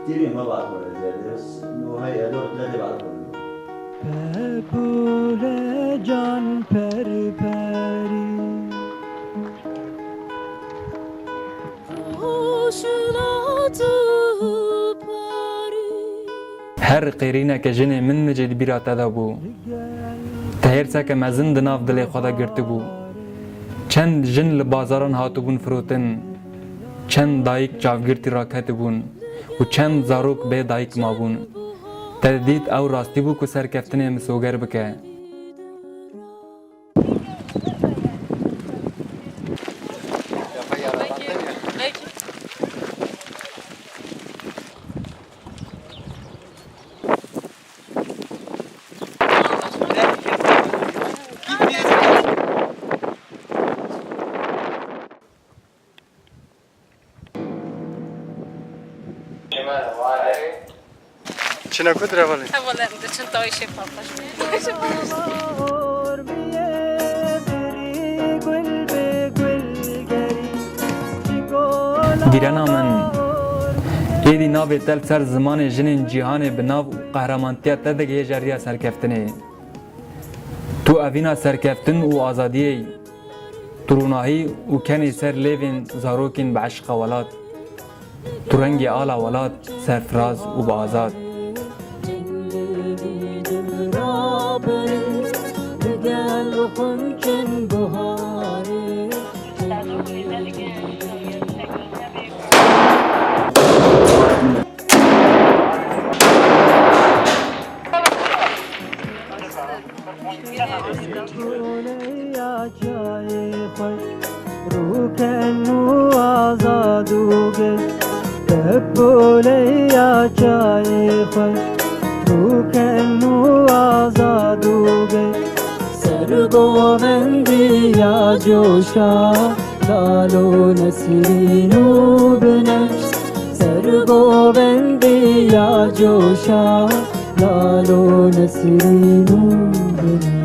تیری ما بعد کنه درست نوهای ادوار داده بعد کنه پول جان پری پری هر قیرینه که جن من مجد بیرا تدا بو تهرسه که مزن دناف دل خدا گرته بو چند جن لبازاران هاتو بون فروتن چند دایک چاوگرتی را کت بون و چند زاروک به دایک ما بون تدید او راستی بو که سرکفتن مسوگر بکه چنا کدره ولی؟ والله دچن تایشه پاپاش. گیرنا من ایدی ناو تل سر زمان جنین جیهان بناو قهرمانتیت تدگه جریا سرکفتنه تو اوینا سرکفتن و آزادیه تروناهی و کنی سر لیوین زاروکین به عشق ولاد تو رنگ آلا ولاد سرفراز و با آزاد بولیا چای خوش تو کنو آزادوگه سرگوبندی یا جوشا لالو نسرینو بنش سرگوبندی یا جوشا لالو نسرینو بنش